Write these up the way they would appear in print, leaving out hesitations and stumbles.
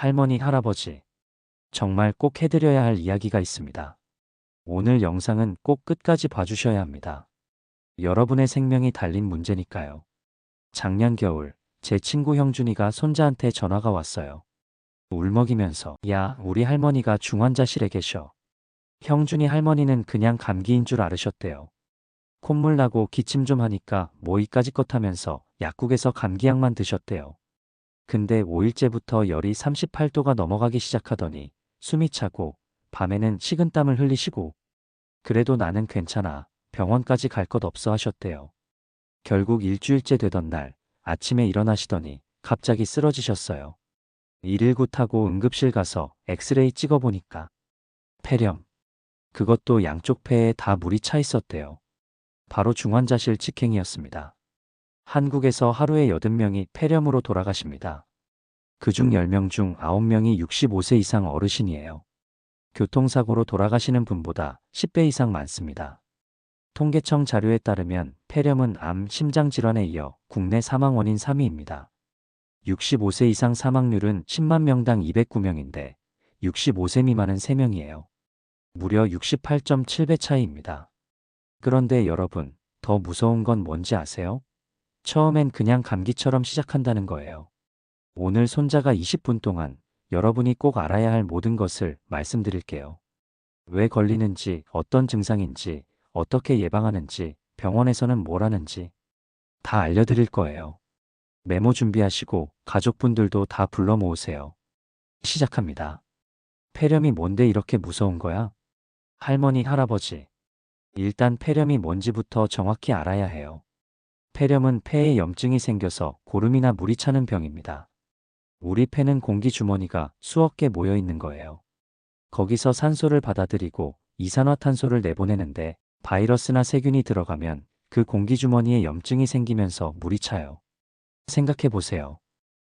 할머니, 할아버지, 정말 꼭 해드려야 할 이야기가 있습니다. 오늘 영상은 꼭 끝까지 봐주셔야 합니다. 여러분의 생명이 달린 문제니까요. 작년 겨울, 제 친구 형준이가 손자한테 전화가 왔어요. 울먹이면서, 야, 우리 할머니가 중환자실에 계셔. 형준이 할머니는 그냥 감기인 줄 알으셨대요. 콧물 나고 기침 좀 하니까 모이까지껏 하면서 약국에서 감기약만 드셨대요. 근데 5일째부터 열이 38도가 넘어가기 시작하더니 숨이 차고 밤에는 식은땀을 흘리시고 그래도 나는 괜찮아. 병원까지 갈 것 없어 하셨대요. 결국 일주일째 되던 날 아침에 일어나시더니 갑자기 쓰러지셨어요. 119 타고 응급실 가서 엑스레이 찍어보니까 폐렴. 그것도 양쪽 폐에 다 물이 차 있었대요. 바로 중환자실 직행이었습니다. 한국에서 하루에 80명이 폐렴으로 돌아가십니다. 그중 10명 중 9명이 65세 이상 어르신이에요. 교통사고로 돌아가시는 분보다 10배 이상 많습니다. 통계청 자료에 따르면 폐렴은 암, 심장질환에 이어 국내 사망 원인 3위입니다. 65세 이상 사망률은 10만 명당 209명인데 65세 미만은 3명이에요. 무려 68.7배 차이입니다. 그런데 여러분, 더 무서운 건 뭔지 아세요? 처음엔 그냥 감기처럼 시작한다는 거예요. 오늘 손자가 20분 동안 여러분이 꼭 알아야 할 모든 것을 말씀드릴게요. 왜 걸리는지, 어떤 증상인지, 어떻게 예방하는지, 병원에서는 뭘 하는지 다 알려드릴 거예요. 메모 준비하시고 가족분들도 다 불러 모으세요. 시작합니다. 폐렴이 뭔데 이렇게 무서운 거야? 할머니, 할아버지. 일단 폐렴이 뭔지부터 정확히 알아야 해요. 폐렴은 폐에 염증이 생겨서 고름이나 물이 차는 병입니다. 우리 폐는 공기 주머니가 수억 개 모여 있는 거예요. 거기서 산소를 받아들이고 이산화탄소를 내보내는데 바이러스나 세균이 들어가면 그 공기 주머니에 염증이 생기면서 물이 차요. 생각해 보세요.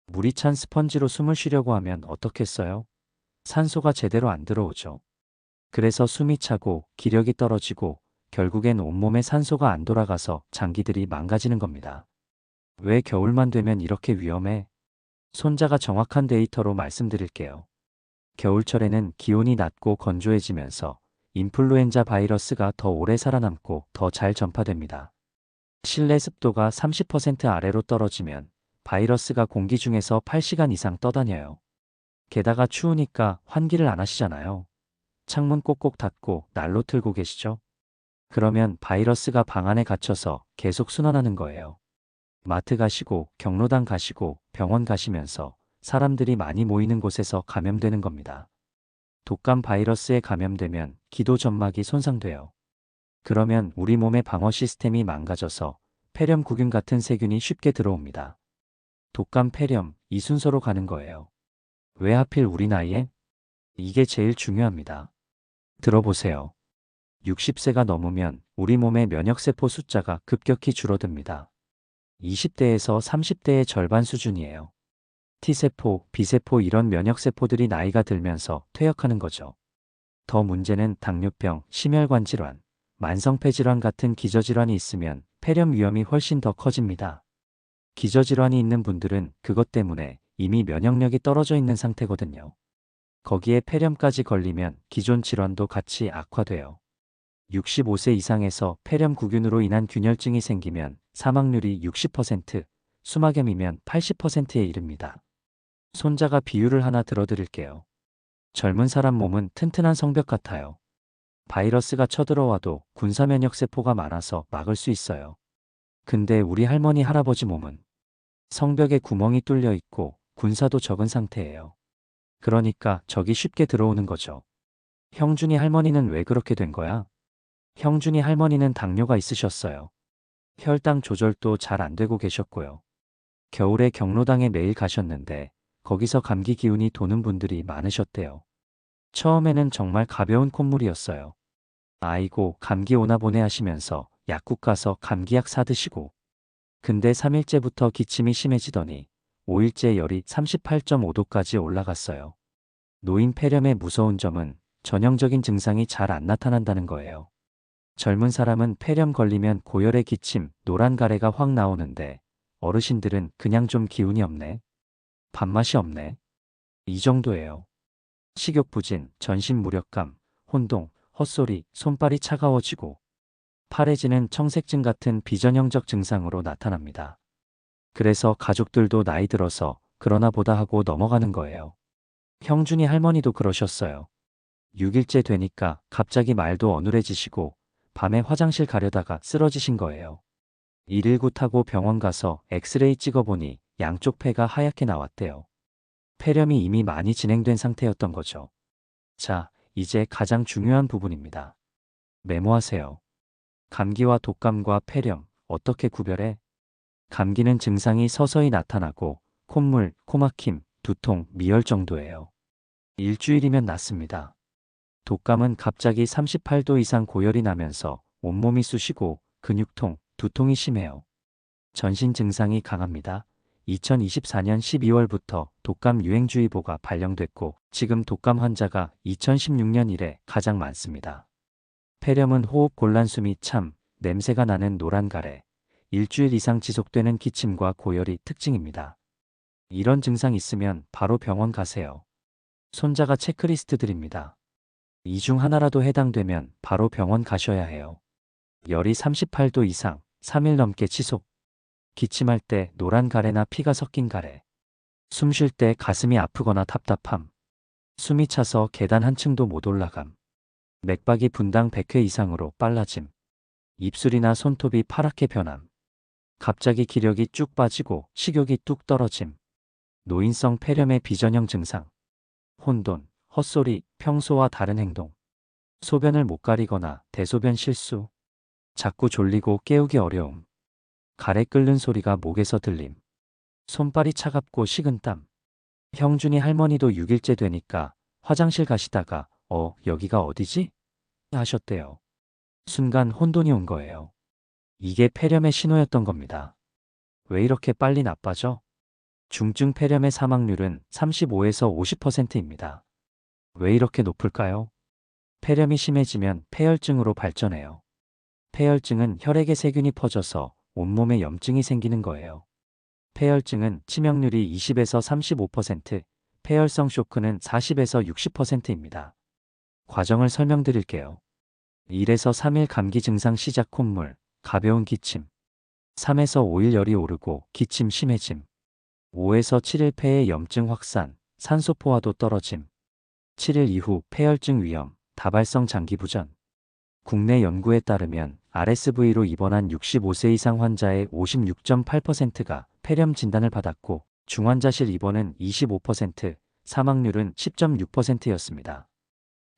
물이 찬 스펀지로 숨을 쉬려고 하면 어떻겠어요? 산소가 제대로 안 들어오죠. 그래서 숨이 차고 기력이 떨어지고 결국엔 온몸에 산소가 안 돌아가서 장기들이 망가지는 겁니다. 왜 겨울만 되면 이렇게 위험해? 손자가 정확한 데이터로 말씀드릴게요. 겨울철에는 기온이 낮고 건조해지면서 인플루엔자 바이러스가 더 오래 살아남고 더 잘 전파됩니다. 실내 습도가 30% 아래로 떨어지면 바이러스가 공기 중에서 8시간 이상 떠다녀요. 게다가 추우니까 환기를 안 하시잖아요. 창문 꼭꼭 닫고 난로 틀고 계시죠? 그러면 바이러스가 방 안에 갇혀서 계속 순환하는 거예요. 마트 가시고 경로당 가시고 병원 가시면서 사람들이 많이 모이는 곳에서 감염되는 겁니다. 독감 바이러스에 감염되면 기도 점막이 손상돼요. 그러면 우리 몸의 방어 시스템이 망가져서 폐렴구균 같은 세균이 쉽게 들어옵니다. 독감, 폐렴, 이 순서로 가는 거예요. 왜 하필 우리 나이에? 이게 제일 중요합니다. 들어보세요. 60세가 넘으면 우리 몸의 면역세포 숫자가 급격히 줄어듭니다. 20대에서 30대의 절반 수준이에요. T세포, B세포 이런 면역세포들이 나이가 들면서 퇴역하는 거죠. 더 문제는 당뇨병, 심혈관 질환, 만성폐질환 같은 기저질환이 있으면 폐렴 위험이 훨씬 더 커집니다. 기저질환이 있는 분들은 그것 때문에 이미 면역력이 떨어져 있는 상태거든요. 거기에 폐렴까지 걸리면 기존 질환도 같이 악화돼요. 65세 이상에서 폐렴구균으로 인한 균열증이 생기면 사망률이 60%, 수막염이면 80%에 이릅니다. 손자가 비유를 하나 들어드릴게요. 젊은 사람 몸은 튼튼한 성벽 같아요. 바이러스가 쳐들어와도 군사면역세포가 많아서 막을 수 있어요. 근데 우리 할머니 할아버지 몸은 성벽에 구멍이 뚫려 있고 군사도 적은 상태예요. 그러니까 적이 쉽게 들어오는 거죠. 형준이 할머니는 왜 그렇게 된 거야? 형준이 할머니는 당뇨가 있으셨어요. 혈당 조절도 잘 안 되고 계셨고요. 겨울에 경로당에 매일 가셨는데 거기서 감기 기운이 도는 분들이 많으셨대요. 처음에는 정말 가벼운 콧물이었어요. 아이고 감기 오나 보네 하시면서 약국 가서 감기약 사드시고 근데 3일째부터 기침이 심해지더니 5일째 열이 38.5도까지 올라갔어요. 노인 폐렴의 무서운 점은 전형적인 증상이 잘 안 나타난다는 거예요. 젊은 사람은 폐렴 걸리면 고열에 기침, 노란 가래가 확 나오는데 어르신들은 그냥 좀 기운이 없네. 밥맛이 없네. 이 정도예요. 식욕부진, 전신 무력감, 혼동, 헛소리, 손발이 차가워지고 파래지는 청색증 같은 비전형적 증상으로 나타납니다. 그래서 가족들도 나이 들어서 그러나 보다 하고 넘어가는 거예요. 형준이 할머니도 그러셨어요. 6일째 되니까 갑자기 말도 어눌해지시고 밤에 화장실 가려다가 쓰러지신 거예요. 119 타고 병원 가서 엑스레이 찍어보니 양쪽 폐가 하얗게 나왔대요. 폐렴이 이미 많이 진행된 상태였던 거죠. 자, 이제 가장 중요한 부분입니다. 메모하세요. 감기와 독감과 폐렴, 어떻게 구별해? 감기는 증상이 서서히 나타나고 콧물, 코막힘, 두통, 미열 정도예요. 일주일이면 낫습니다. 독감은 갑자기 38도 이상 고열이 나면서 온몸이 쑤시고 근육통, 두통이 심해요. 전신 증상이 강합니다. 2024년 12월부터 독감 유행주의보가 발령됐고 지금 독감 환자가 2016년 이래 가장 많습니다. 폐렴은 호흡 곤란숨이 참, 냄새가 나는 노란 가래, 일주일 이상 지속되는 기침과 고열이 특징입니다. 이런 증상 있으면 바로 병원 가세요. 손자가 체크리스트 드립니다. 이 중 하나라도 해당되면 바로 병원 가셔야 해요. 열이 38도 이상, 3일 넘게 지속. 기침할 때 노란 가래나 피가 섞인 가래. 숨 쉴 때 가슴이 아프거나 답답함. 숨이 차서 계단 한 층도 못 올라감. 맥박이 분당 100회 이상으로 빨라짐. 입술이나 손톱이 파랗게 변함. 갑자기 기력이 쭉 빠지고 식욕이 뚝 떨어짐. 노인성 폐렴의 비전형 증상. 혼돈, 헛소리, 평소와 다른 행동. 소변을 못 가리거나 대소변 실수. 자꾸 졸리고 깨우기 어려움. 가래 끓는 소리가 목에서 들림. 손발이 차갑고 식은땀. 형준이 할머니도 6일째 되니까 화장실 가시다가 여기가 어디지? 하셨대요. 순간 혼돈이 온 거예요. 이게 폐렴의 신호였던 겁니다. 왜 이렇게 빨리 나빠져? 중증 폐렴의 사망률은 35에서 50%입니다. 왜 이렇게 높을까요? 폐렴이 심해지면 폐혈증으로 발전해요. 폐혈증은 혈액에 세균이 퍼져서 온몸에 염증이 생기는 거예요. 폐혈증은 치명률이 20에서 35%, 폐혈성 쇼크는 40에서 60%입니다. 과정을 설명드릴게요. 1에서 3일 감기 증상 시작 콧물, 가벼운 기침. 3에서 5일 열이 오르고 기침 심해짐. 5에서 7일 폐의 염증 확산, 산소 포화도 떨어짐. 7일 이후 폐혈증 위험, 다발성 장기부전. 국내 연구에 따르면 RSV로 입원한 65세 이상 환자의 56.8%가 폐렴 진단을 받았고 중환자실 입원은 25%, 사망률은 10.6%였습니다.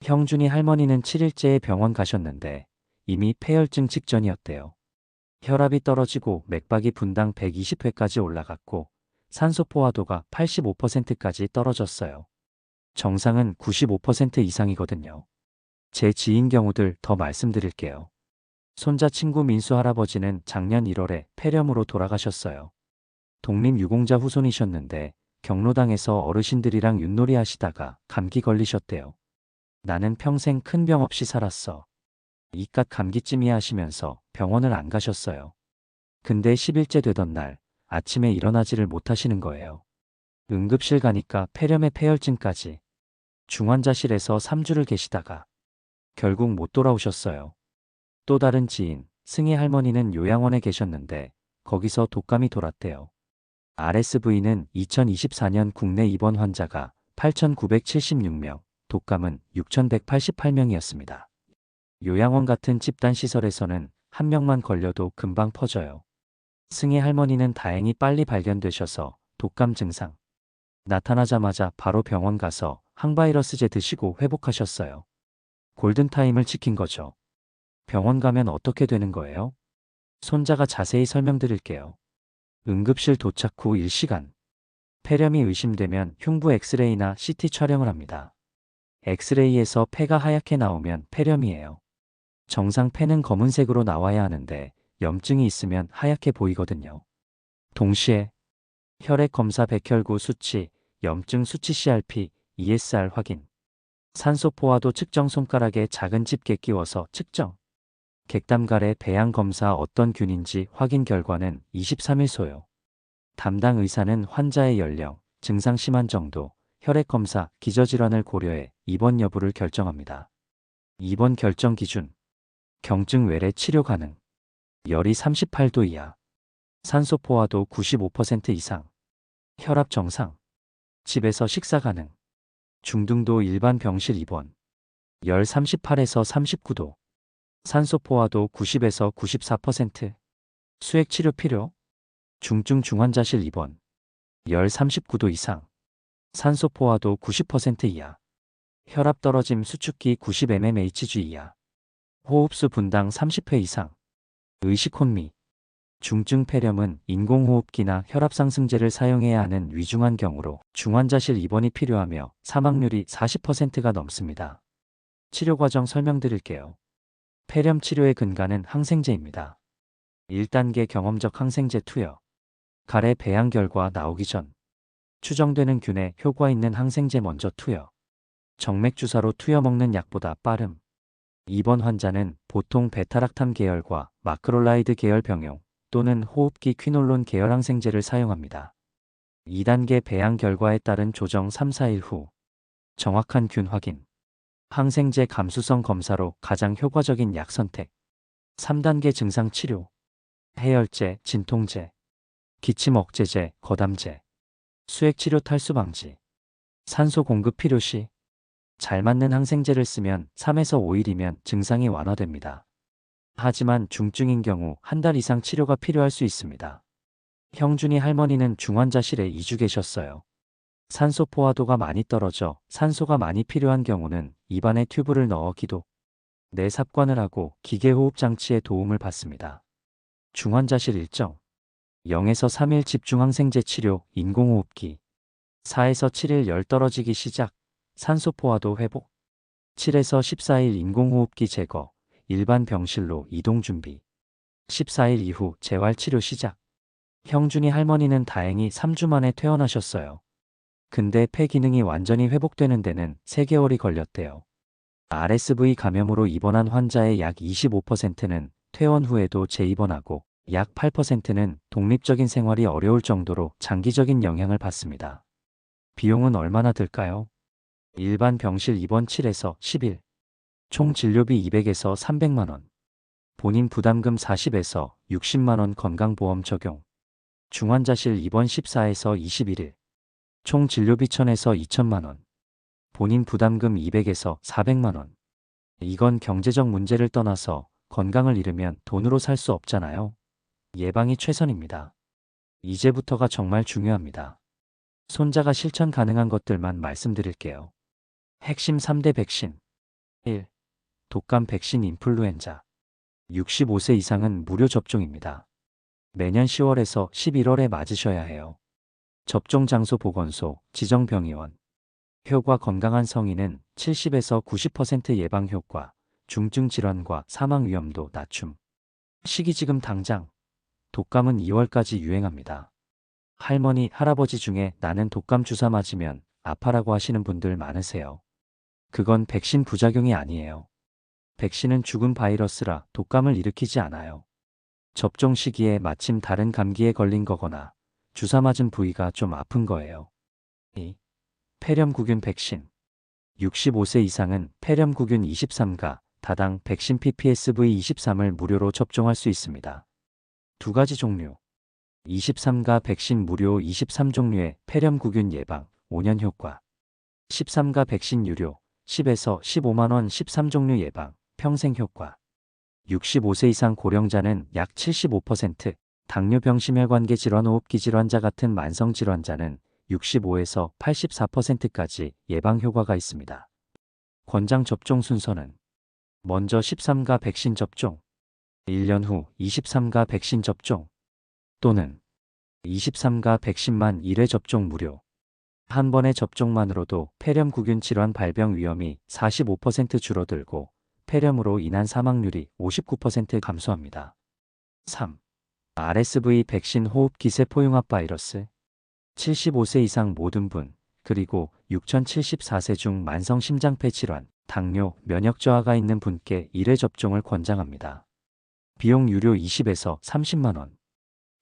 형준이 할머니는 7일째에 병원 가셨는데 이미 폐혈증 직전이었대요. 혈압이 떨어지고 맥박이 분당 120회까지 올라갔고 산소 포화도가 85%까지 떨어졌어요. 정상은 95% 이상이거든요. 제 지인 경우들 더 말씀드릴게요. 손자 친구 민수 할아버지는 작년 1월에 폐렴으로 돌아가셨어요. 독립유공자 후손이셨는데 경로당에서 어르신들이랑 윷놀이 하시다가 감기 걸리셨대요. 나는 평생 큰 병 없이 살았어. 이깟 감기쯤이야 하시면서 병원을 안 가셨어요. 근데 10일째 되던 날 아침에 일어나지를 못하시는 거예요. 응급실 가니까 폐렴에 폐혈증까지. 중환자실에서 3주를 계시다가 결국 못 돌아오셨어요. 또 다른 지인, 승희 할머니는 요양원에 계셨는데 거기서 독감이 돌았대요. RSV는 2024년 국내 입원 환자가 8,976명, 독감은 6,188명이었습니다. 요양원 같은 집단시설에서는 한 명만 걸려도 금방 퍼져요. 승희 할머니는 다행히 빨리 발견되셔서 독감 증상 나타나자마자 바로 병원 가서 항바이러스제 드시고 회복하셨어요. 골든타임을 지킨 거죠. 병원 가면 어떻게 되는 거예요? 손자가 자세히 설명드릴게요. 응급실 도착 후 1시간. 폐렴이 의심되면 흉부 엑스레이나 CT 촬영을 합니다. 엑스레이에서 폐가 하얗게 나오면 폐렴이에요. 정상 폐는 검은색으로 나와야 하는데 염증이 있으면 하얗게 보이거든요. 동시에 혈액 검사 백혈구 수치, 염증 수치 CRP, ESR 확인. 산소 포화도 측정 손가락에 작은 집게 끼워서 측정. 객담가래 배양 검사 어떤 균인지 확인 결과는 23일 소요. 담당 의사는 환자의 연령, 증상 심한 정도, 혈액검사, 기저질환을 고려해 입원 여부를 결정합니다. 입원 결정 기준, 경증 외래 치료 가능, 열이 38도 이하, 산소 포화도 95% 이상, 혈압 정상, 집에서 식사 가능, 중등도 일반 병실 입원, 열 38에서 39도, 산소 포화도 90에서 94%, 수액 치료 필요, 중증 중환자실 입원, 열 39도 이상, 산소 포화도 90% 이하, 혈압 떨어짐 수축기 90mmHg 이하, 호흡수 분당 30회 이상, 의식 혼미, 중증 폐렴은 인공호흡기나 혈압상승제를 사용해야 하는 위중한 경우로 중환자실 입원이 필요하며 사망률이 40%가 넘습니다. 치료 과정 설명드릴게요. 폐렴 치료의 근간은 항생제입니다. 1단계 경험적 항생제 투여. 가래 배양 결과 나오기 전 추정되는 균에 효과 있는 항생제 먼저 투여. 정맥 주사로 투여 먹는 약보다 빠름. 입원 환자는 보통 베타락탐 계열과 마크롤라이드 계열 병용 또는 호흡기 퀴놀론 계열 항생제를 사용합니다. 2단계 배양 결과에 따른 조정 3-4일 후 정확한 균 확인. 항생제 감수성 검사로 가장 효과적인 약 선택. 3단계 증상 치료. 해열제, 진통제, 기침 억제제, 거담제, 수액 치료 탈수 방지. 산소 공급 필요 시 잘 맞는 항생제를 쓰면 3에서 5일이면 증상이 완화됩니다. 하지만 중증인 경우 한 달 이상 치료가 필요할 수 있습니다. 형준이 할머니는 중환자실에 2주 계셨어요. 산소 포화도가 많이 떨어져 산소가 많이 필요한 경우는 입안에 튜브를 넣어 기도 내 삽관을 하고 기계호흡 장치의 도움을 받습니다. 중환자실 일정 0에서 3일 집중항생제 치료 인공호흡기 4에서 7일 열 떨어지기 시작 산소 포화도 회복 7에서 14일 인공호흡기 제거 일반 병실로 이동 준비 14일 이후 재활치료 시작. 형준이 할머니는 다행히 3주 만에 퇴원하셨어요. 근데 폐 기능이 완전히 회복되는 데는 3개월이 걸렸대요. RSV 감염으로 입원한 환자의 약 25%는 퇴원 후에도 재입원하고 약 8%는 독립적인 생활이 어려울 정도로 장기적인 영향을 받습니다. 비용은 얼마나 들까요? 일반 병실 입원 7에서 10일, 총 진료비 200에서 300만원, 본인 부담금 40에서 60만원 건강보험 적용, 중환자실 입원 14에서 21일, 총 진료비 1000에서 2000만원, 본인 부담금 200에서 400만원. 이건 경제적 문제를 떠나서 건강을 잃으면 돈으로 살 수 없잖아요. 예방이 최선입니다. 이제부터가 정말 중요합니다. 손자가 실천 가능한 것들만 말씀드릴게요. 핵심 3대 백신 1. 독감 백신 인플루엔자 65세 이상은 무료 접종입니다. 매년 10월에서 11월에 맞으셔야 해요. 접종 장소 보건소, 지정병의원. 효과 건강한 성인은 70에서 90% 예방 효과, 중증 질환과 사망 위험도 낮춤. 시기 지금 당장. 독감은 2월까지 유행합니다. 할머니, 할아버지 중에 나는 독감 주사 맞으면 아파라고 하시는 분들 많으세요. 그건 백신 부작용이 아니에요. 백신은 죽은 바이러스라 독감을 일으키지 않아요. 접종 시기에 마침 다른 감기에 걸린 거거나 주사 맞은 부위가 좀 아픈 거예요. 2. 폐렴구균 백신 65세 이상은 폐렴구균 23가 다당 백신 PPSV 23을 무료로 접종할 수 있습니다. 두 가지 종류 23가 백신 무료 23종류의 폐렴구균 예방 5년 효과 13가 백신 유료 10에서 15만원 13종류 예방 평생 효과 65세 이상 고령자는 약 75%, 당뇨병 심혈관계 질환 호흡기 질환자 같은 만성 질환자는 65에서 84%까지 예방 효과가 있습니다. 권장 접종 순서는 먼저 13가 백신 접종, 1년 후 23가 백신 접종 또는 23가 백신만 1회 접종 무료. 한 번의 접종만으로도 폐렴구균 질환 발병 위험이 45% 줄어들고 폐렴으로 인한 사망률이 59% 감소합니다. 3. RSV 백신 호흡기 세포융합 바이러스 75세 이상 모든 분, 그리고 6074세 중 만성 심장폐 질환, 당뇨, 면역 저하가 있는 분께 1회 접종을 권장합니다. 비용 유료 20에서 30만원.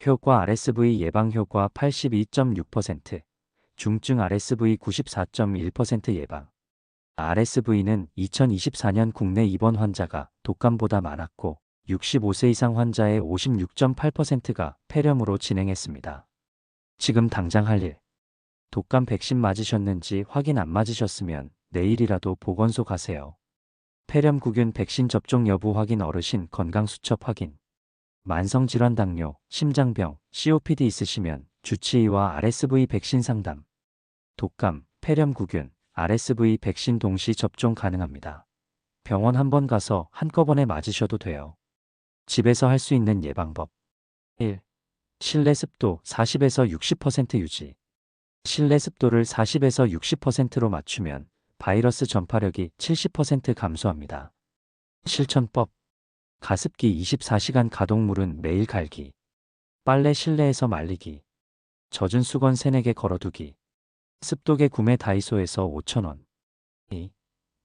효과 RSV 예방 효과 82.6%, 중증 RSV 94.1% 예방. RSV는 2024년 국내 입원 환자가 독감보다 많았고 65세 이상 환자의 56.8%가 폐렴으로 진행했습니다. 지금 당장 할 일. 독감 백신 맞으셨는지 확인 안 맞으셨으면 내일이라도 보건소 가세요. 폐렴구균 백신 접종 여부 확인 어르신 건강수첩 확인. 만성질환 당뇨, 심장병, COPD 있으시면 주치의와 RSV 백신 상담. 독감, 폐렴구균, RSV 백신 동시 접종 가능합니다. 병원 한번 가서 한꺼번에 맞으셔도 돼요. 집에서 할 수 있는 예방법. 1. 실내 습도 40에서 60% 유지. 실내 습도를 40에서 60%로 맞추면 바이러스 전파력이 70% 감소합니다. 실천법. 가습기 24시간 가동물은 매일 갈기. 빨래 실내에서 말리기. 젖은 수건 3-4개 걸어두기. 습도계 구매 다이소에서 5,000원. 2.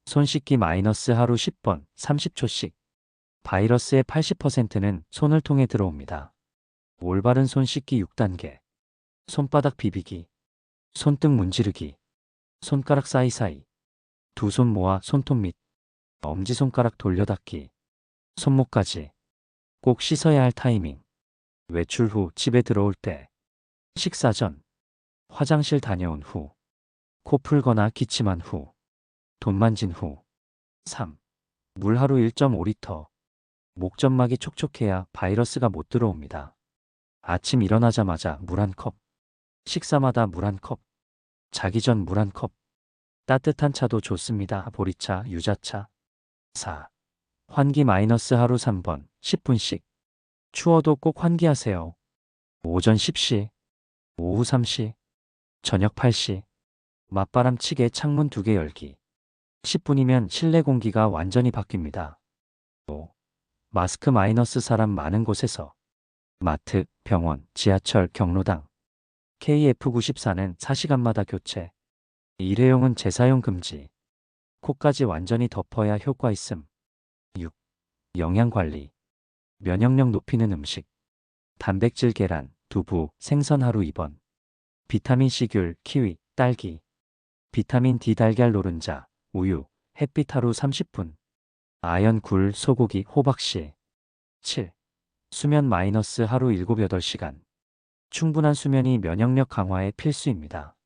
손 씻기 마이너스 하루 10번 30초씩. 바이러스의 80%는 손을 통해 들어옵니다. 올바른 손 씻기 6단계. 손바닥 비비기. 손등 문지르기. 손가락 사이사이. 두 손 모아 손톱 밑. 엄지손가락 돌려닫기. 손목까지. 꼭 씻어야 할 타이밍. 외출 후 집에 들어올 때. 식사 전. 화장실 다녀온 후. 코 풀거나 기침한 후. 돈 만진 후. 3. 물 하루 1.5리터. 목점막이 촉촉해야 바이러스가 못 들어옵니다. 아침 일어나자마자 물 1컵. 식사마다 물 1컵. 자기 전 물 1컵. 따뜻한 차도 좋습니다. 보리차, 유자차. 4. 환기 마이너스 하루 3번 10분씩. 추워도 꼭 환기하세요. 오전 10시, 오후 3시, 저녁 8시. 맞바람 치게 창문 2개 열기. 10분이면 실내 공기가 완전히 바뀝니다. 5. 마스크 마이너스 사람 많은 곳에서. 마트, 병원, 지하철, 경로당. KF94는 4시간마다 교체. 일회용은 재사용 금지. 코까지 완전히 덮어야 효과 있음. 6. 영양관리. 면역력 높이는 음식. 단백질 계란, 두부, 생선 하루 2번. 비타민C 귤, 키위, 딸기. 비타민 D 달걀 노른자, 우유, 햇빛 하루 30분. 아연 굴, 소고기, 호박씨. 7. 수면 마이너스 하루 7-8시간. 충분한 수면이 면역력 강화에 필수입니다.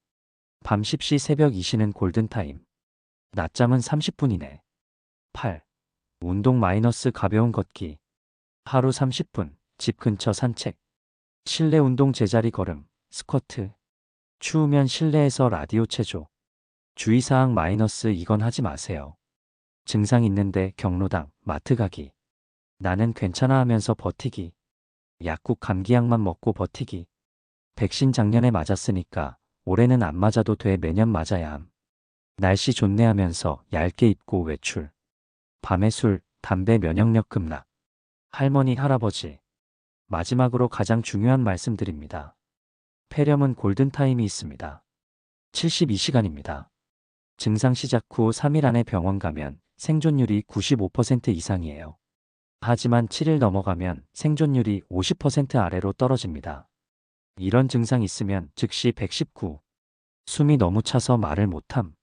밤 10시 새벽 2시는 골든타임. 낮잠은 30분 이내. 8. 운동 마이너스 가벼운 걷기. 하루 30분, 집 근처 산책. 실내 운동 제자리 걸음, 스쿼트. 추우면 실내에서 라디오 체조. 주의사항 마이너스 이건 하지 마세요. 증상 있는데 경로당, 마트 가기. 나는 괜찮아 하면서 버티기. 약국 감기약만 먹고 버티기. 백신 작년에 맞았으니까 올해는 안 맞아도 돼 매년 맞아야 함. 날씨 좋네 하면서 얇게 입고 외출. 밤에 술, 담배 면역력 급락. 할머니, 할아버지. 마지막으로 가장 중요한 말씀드립니다. 폐렴은 골든타임이 있습니다. 72시간입니다. 증상 시작 후 3일 안에 병원 가면 생존율이 95% 이상이에요. 하지만 7일 넘어가면 생존율이 50% 아래로 떨어집니다. 이런 증상 있으면 즉시 119. 숨이 너무 차서 말을 못함.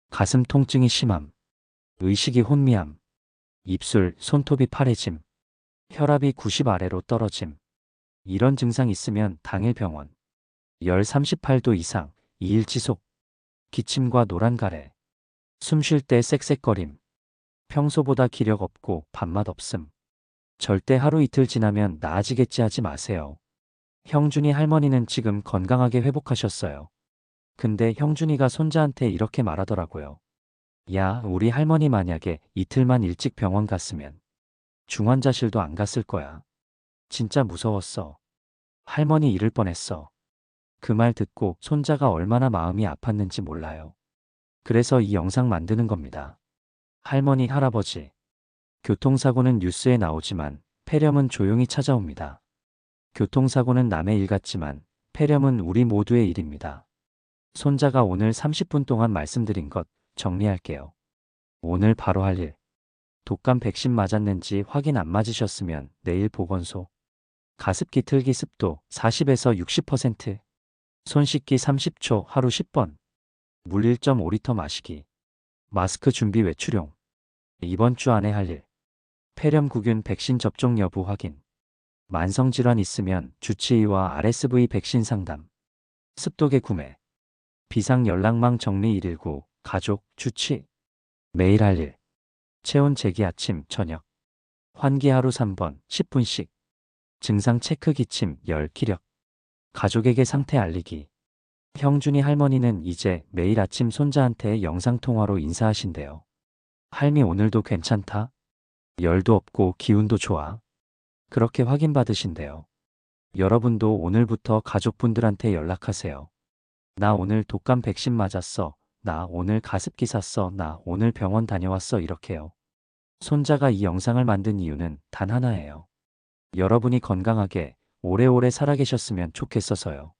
가슴 통증이 심함. 의식이 혼미함. 입술, 손톱이 파래짐. 혈압이 90 아래로 떨어짐. 이런 증상 있으면 당일 병원. 열 38도 이상, 2일 지속. 기침과 노란 가래. 숨 쉴 때 쌕쌕거림. 평소보다 기력 없고 밥맛 없음. 절대 하루 이틀 지나면 나아지겠지 하지 마세요. 형준이 할머니는 지금 건강하게 회복하셨어요. 근데 형준이가 손자한테 이렇게 말하더라고요. 야, 우리 할머니 만약에 이틀만 일찍 병원 갔으면 중환자실도 안 갔을 거야. 진짜 무서웠어. 할머니 잃을 뻔했어. 그 말 듣고 손자가 얼마나 마음이 아팠는지 몰라요. 그래서 이 영상 만드는 겁니다. 할머니, 할아버지. 교통사고는 뉴스에 나오지만 폐렴은 조용히 찾아옵니다. 교통사고는 남의 일 같지만 폐렴은 우리 모두의 일입니다. 손자가 오늘 30분 동안 말씀드린 것 정리할게요. 오늘 바로 할 일. 독감 백신 맞았는지 확인 안 맞으셨으면 내일 보건소. 가습기 틀기 습도 40에서 60%. 손 씻기 30초 하루 10번. 물 1.5리터 마시기. 마스크 준비 외출용. 이번 주 안에 할 일. 폐렴구균 백신 접종 여부 확인. 만성질환 있으면 주치의와 RSV 백신 상담. 습도계 구매. 비상연락망 정리 119. 가족, 주치. 매일 할 일. 체온 재기 아침, 저녁. 환기 하루 3번, 10분씩. 증상 체크 기침, 열, 기력. 가족에게 상태 알리기. 형준이 할머니는 이제 매일 아침 손자한테 영상통화로 인사하신대요. 할미 오늘도 괜찮다? 열도 없고 기운도 좋아. 그렇게 확인받으신대요. 여러분도 오늘부터 가족분들한테 연락하세요. 나 오늘 독감 백신 맞았어. 나 오늘 가습기 샀어. 나 오늘 병원 다녀왔어. 이렇게요. 손자가 이 영상을 만든 이유는 단 하나예요. 여러분이 건강하게 오래오래 살아계셨으면 좋겠어서요.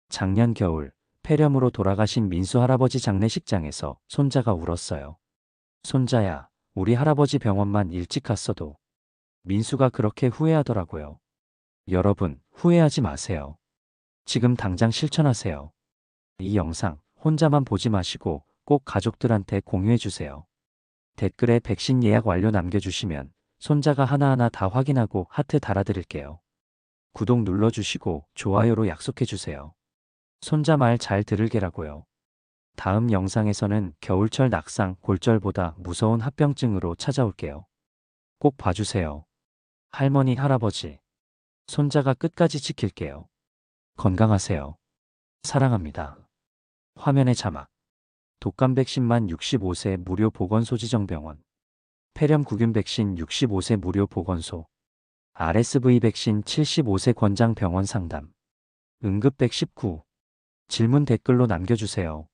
작년 겨울 폐렴으로 돌아가신 민수 할아버지 장례식장에서 손자가 울었어요. 손자야, 우리 할아버지 병원만 일찍 갔어도. 민수가 그렇게 후회하더라고요. 여러분, 후회하지 마세요. 지금 당장 실천하세요. 이 영상 혼자만 보지 마시고 꼭 가족들한테 공유해 주세요. 댓글에 백신 예약 완료 남겨주시면 손자가 하나하나 다 확인하고 하트 달아드릴게요. 구독 눌러주시고 좋아요로 약속해주세요. 손자 말 잘 들을게라고요. 다음 영상에서는 겨울철 낙상 골절보다 무서운 합병증으로 찾아올게요. 꼭 봐주세요. 할머니, 할아버지. 손자가 끝까지 지킬게요. 건강하세요. 사랑합니다. 화면의 자막. 독감 백신만 65세 무료 보건소 지정병원. 폐렴구균 백신 65세 무료 보건소. RSV 백신 75세 권장 병원 상담. 응급 119. 질문 댓글로 남겨주세요.